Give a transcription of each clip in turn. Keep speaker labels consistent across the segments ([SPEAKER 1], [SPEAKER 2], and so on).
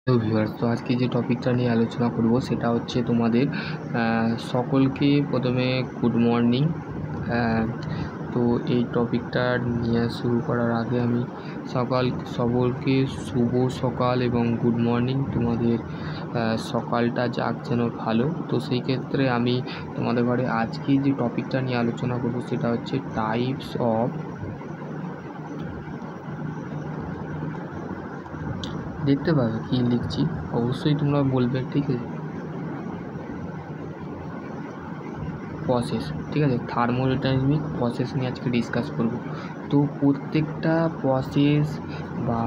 [SPEAKER 1] Hello viewers, তো আজকে যে টপিকটা নিয়ে আলোচনা করব সেটা হচ্ছে তোমাদের সকলকে প্রথমে গুড মর্নিং। তো এই টপিকটা নিয়ে শুরু করার আগে আমি সকলকে শুভ সকাল এবং গুড মর্নিং। তোমাদের সকালটা যাক যেন ভালো। তো সেই ক্ষেত্রে আমি তোমাদের ঘরে আজকে যে টপিকটা নিয়ে আলোচনা করব সেটা হচ্ছে টাইপস অফ, দেখতে পাবে কি লিখছি অবশ্যই তোমরা বলবে, ঠিক আছে। প্রসেস, ঠিক আছে, থার্মোডাইনামিক প্রসেস নিয়ে আজকে ডিসকাস করব। তো প্রত্যেকটা প্রসেস বা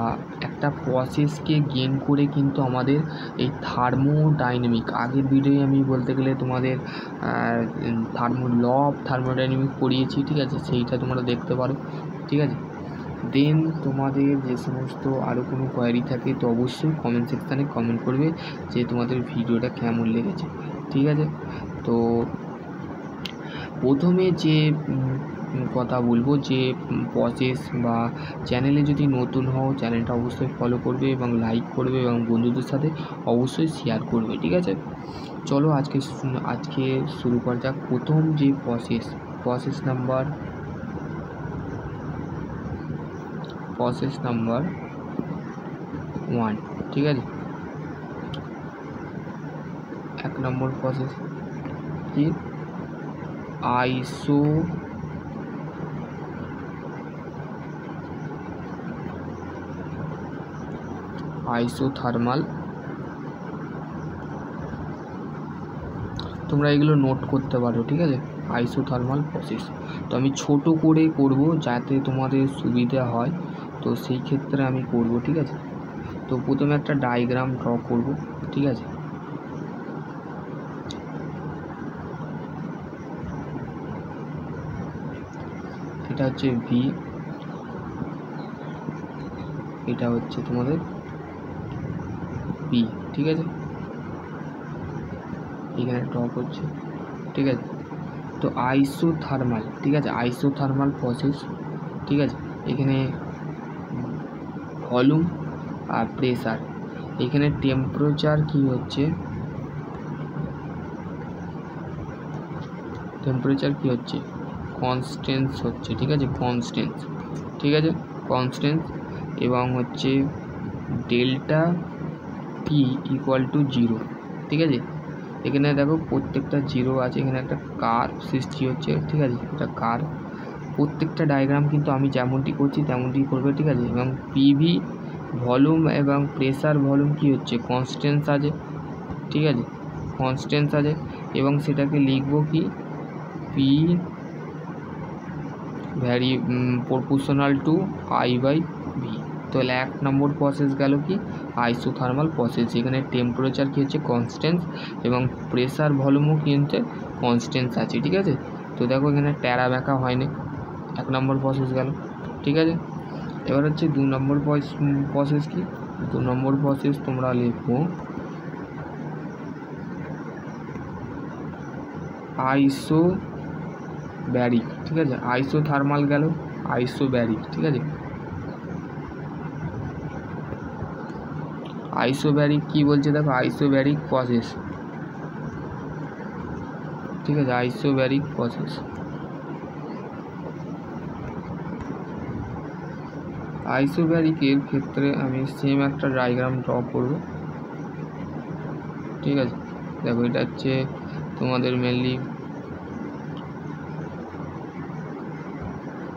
[SPEAKER 1] একটা প্রসেসকে গেন করে কিন্তু আমাদের এই থার্মোডাইনামিক, আগের ভিডিওয়ে আমি বলতে গেলে তোমাদের ল অফ থার্মোডাইনামিক পড়িয়েছি, ঠিক আছে, সেইটা তোমরা দেখতে পারো, ঠিক আছে। দেন তোমাদের যে সমস্ত আরও কোনো কোয়ারি থাকে তো অবশ্যই কমেন্ট সেকশানে কমেন্ট করবে যে তোমাদের ভিডিওটা কেমন লেগেছে, ঠিক আছে। তো প্রথমে যে কথা বলবো যে প্রসেস বা চ্যানেলে যদি নতুন হও চ্যানেলটা অবশ্যই ফলো করবে এবং লাইক করবে এবং বন্ধুদের সাথে অবশ্যই শেয়ার করবে, ঠিক আছে। চলো আজকে শুরু করা যাক। প্রথম যে প্রসেস নাম্বার 1, ঠিক আছে। 1 নম্বর প্রসেস কি, আইসোথার্মাল। তোমরা এগুলো নোট করতে পারো, ঠিক আছে, আইসোথার্মাল প্রসেস। তো আমি ছোট করে করব যাতে তোমাদের সুবিধা হয়, তো সেই ক্ষেত্রে আমি করব, ঠিক আছে। তো প্রথমে একটা ডায়াগ্রাম ড্র করব, ঠিক আছে। এটা হচ্ছে ভি, এটা হচ্ছে তোমাদের পি, ঠিক আছে। এখানে ড্র করছে, ঠিক আছে। তো আইসোথার্মাল, ঠিক আছে, আইসোথার্মাল প্রসেস, ঠিক আছে। এখানে ভলিউম আর প্রেসার, এখানে টেম্পারেচার কি হচ্ছে, কনস্ট্যান্স হচ্ছে, ঠিক আছে, কনস্ট্যান্স, ঠিক আছে, কনস্ট্যান্স। এবং হচ্ছে ডেল্টা পি ইকুয়াল টু 0, ঠিক আছে। এখানে দেখো প্রত্যেকটা 0 আছে, এখানে একটা কার্ভ সৃষ্টি হচ্ছে, ঠিক আছে, এটা কার্ভ। প্রত্যেকটা ডায়াগ্রাম কিন্তু আমি যেমনটি করছি তেমনটি করবে, ঠিক আছে। এবং পিভি ভলিউম এবং প্রেসার ভলিউম কি হচ্ছে, কনস্ট্যান্স আছে, ঠিক আছে, কনস্ট্যান্স আছে। এবং সেটাকে লিখব কি, P proportional to I by V. তাহলে 1 নম্বর প্রসেস গেল কি, আইসোথার্মাল প্রসেস। এখানে টেম্পারেচার কি হচ্ছে, কনস্ট্যান্স, এবং প্রেসার ভলিউমও কি হচ্ছে, কনস্ট্যান্স আছে, ঠিক আছে। তো দেখো এখানে ট্যারা ব্যাকা হয়নি, 1 নম্বর প্রসেস গেল, ঠিক আছে। এবার হচ্ছে 2 নম্বর প্রসেস কি, 2 নম্বর প্রসেস তোমরা লিখবো আইসোব্যারিক, ঠিক আছে। আইসোথার্মাল গেল, আইসোব্যারিক, ঠিক আছে। আইসোব্যারিক কি বলছে দেখো, আইসোব্যারিক প্রসেস, ঠিক আছে, আইসোব্যারিক প্রসেস। আইসোব্যারিকের ক্ষেত্রে আমি সেম একটা ডায়াগ্রাম ড্র করব, ঠিক আছে। দেখো এটা হচ্ছে তোমাদের মেনলি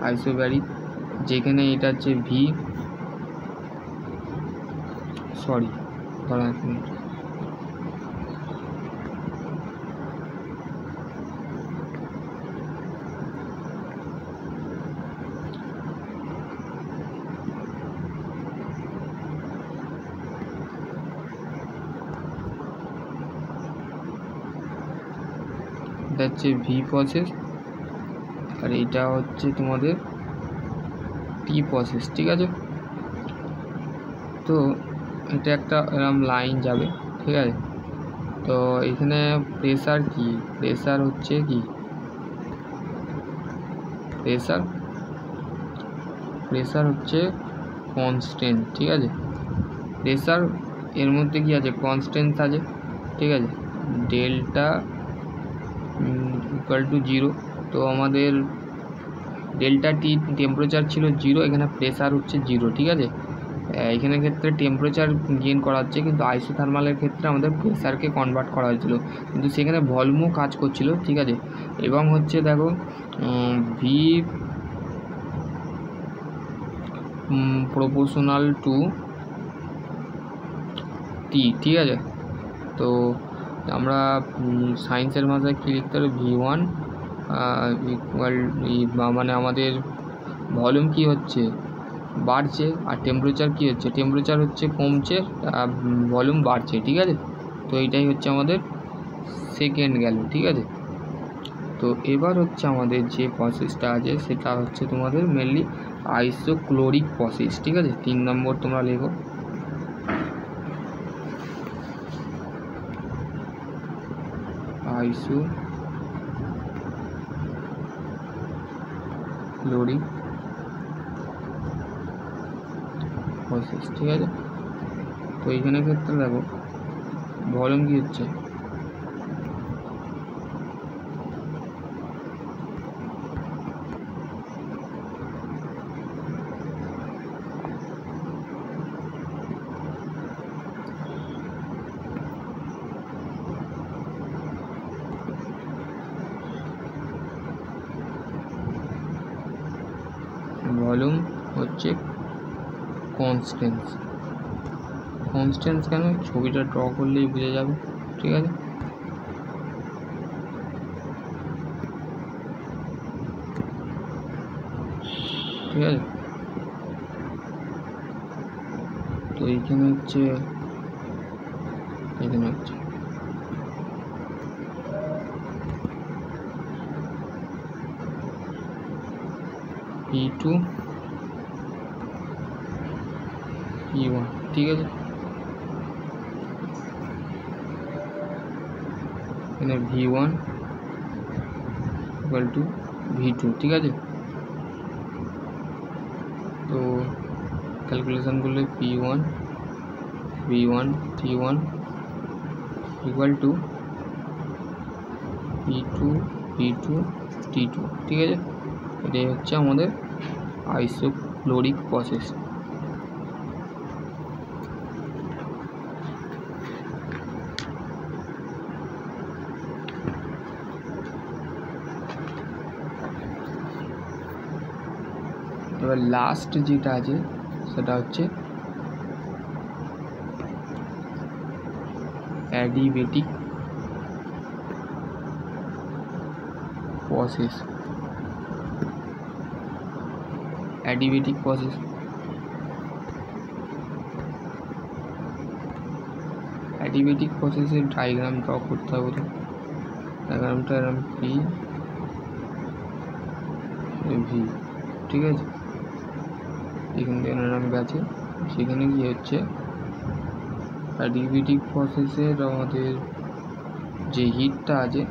[SPEAKER 1] আইসোব্যারিক, যেখানে এটা হচ্ছে ভি, সরি ধরো 1 মিনিট, এটা হচ্ছে ভি প্রসেস আর এটা হচ্ছে তোমাদের টি প্রসেস, ঠিক আছে। তো এটা একটা এরকম লাইন যাবে, ঠিক আছে। তো এখানে প্রেসার কি, প্রেসার হচ্ছে কি, প্রেসার হচ্ছে কনস্ট্যান্ট, ঠিক আছে। প্রেসার এর মধ্যে কি আছে, কনস্ট্যান্ট আছে, ঠিক আছে, ডেল্টা ইকুয়াল টু 0। তো আমাদের ডেল্টা টি টেম্পারেচার ছিল 0, এখানে প্রেসার হচ্ছে 0, ঠিক আছে। এখানের ক্ষেত্রে টেম্পারেচার গেইন করা হচ্ছে, কিন্তু আইসোথার্মালের ক্ষেত্রে আমাদের প্রেসারকে কনভার্ট করা হয়েছিল, কিন্তু সেখানে ভলিউমও কাজ করছিল, ঠিক আছে। এবং হচ্ছে দেখো ভি প্রপোর্শনাল টু টি, ঠিক আছে। তো আমরা সায়েন্সের ভাষায় কী লিখতে হবে, V1 ইকুয়াল, মানে আমাদের ভলিউম কি হচ্ছে, বাড়ছে, আর টেম্পারেচার কি হচ্ছে, টেম্পারেচার হচ্ছে কমছে, ভলিউম বাড়ছে, ঠিক আছে। তো এইটাই হচ্ছে আমাদের সেকেন্ড গেল, ঠিক আছে। তো এবার হচ্ছে আমাদের যে প্রসেসটা আছে সেটা হচ্ছে তোমাদের মেনলি আইসোক্লোরিক প্রসেস, ঠিক আছে। 3 নম্বর তোমরা লেখো, আইসোক্লোরিক প্রসেস, ঠিক আছে। তো এইখানে ক্ষেত্রে দেখো ভলিউম কি হচ্ছে, ভলিউম হচ্ছে কনস্ট্যান্ট। কেন, ছবিটা ড্র করলেই বোঝা যাবে, ঠিক আছে। ঠিক আছে, তো এইখানে হচ্ছে P2 P1, ঠিক আছে। এখানে V1 ইকুয়াল টু V2, ঠিক আছে। তো ক্যালকুলেশন করলে P1 V1 T1 equal to P2 V2 T2, ঠিক আছে। এটাই হচ্ছে আমাদের আইসোক্লোরিক প্রসেস। এবার লাস্ট যেটা আছে সেটা হচ্ছে অ্যাডিবেটিক প্রসেস। অ্যাডিবেটিক প্রসেসের ডায়াগ্রাম ড্র করতে হবে। তো ডায়াগ্রামটা এরকম পি ভি, ঠিক আছে। এখান থেকে এরকম গেছে, সেখানে কি হচ্ছে অ্যাডিবেটিক প্রসেসের আমাদের যে হিটটা আছে,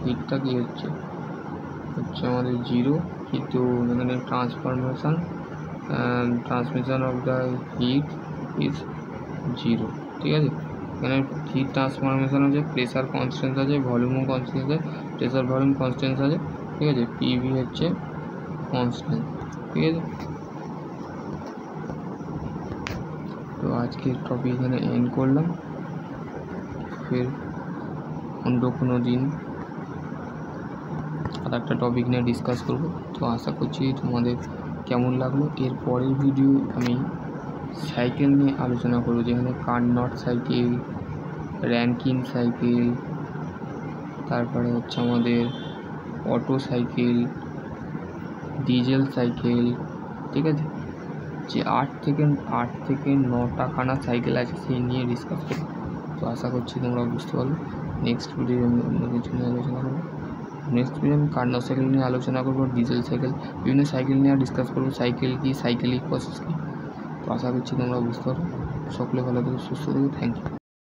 [SPEAKER 1] হিটটা কি হচ্ছে আমাদের 0, কিন্তু এখানে transmission of the heat is 0, ঠিক আছে। এখানে হিট ট্রান্সফরমেশন আছে, প্রেসার কনস্ট্যান্ট আছে, ভলিউমও কনস্ট্যান্ট আছে, প্রেসার ভলিউম কনস্ট্যান্ট আছে, ঠিক আছে। পিভি হচ্ছে কনস্ট্যান্ট, ঠিক আছে। তো আজকের টপিক এখানে এন্ড করলাম, ফের অন্য কোনো দিন আর একটা টপিক নিয়ে ডিসকাস করব। তো আশা করছি তোমাদের কেমন লাগলো। এর পরের ভিডিও আমি সাইকেল নিয়ে আলোচনা করব, যেখানে কার্নট সাইকেল, র্যাঙ্কিন সাইকেল, তারপরে হচ্ছে আমাদের অটো সাইকেল, ডিজেল সাইকেল, ঠিক আছে। যে 8 থেকে 9টা খানা সাইকেল আছে সেই নিয়ে ডিসকাস করব। তো আশা করছি তোমরা বুঝতে পারবে। নেক্সট ভিডিও আমি অন্য কিছু নিয়ে আলোচনা করবো। নেক্সট ভিডিও আমি কার্নট সাইকেল নিয়ে আলোচনা করবো, ডিজেল সাইকেল, বিভিন্ন সাইকেল নিয়ে ডিসকাস করবো, সাইকেল কি, সাইকেলিক প্রসেস কি। তো আশা করছি তোমরা বুঝতে পারো। সকলে ভালো থেকো, সুস্থ থেকো, থ্যাংক ইউ।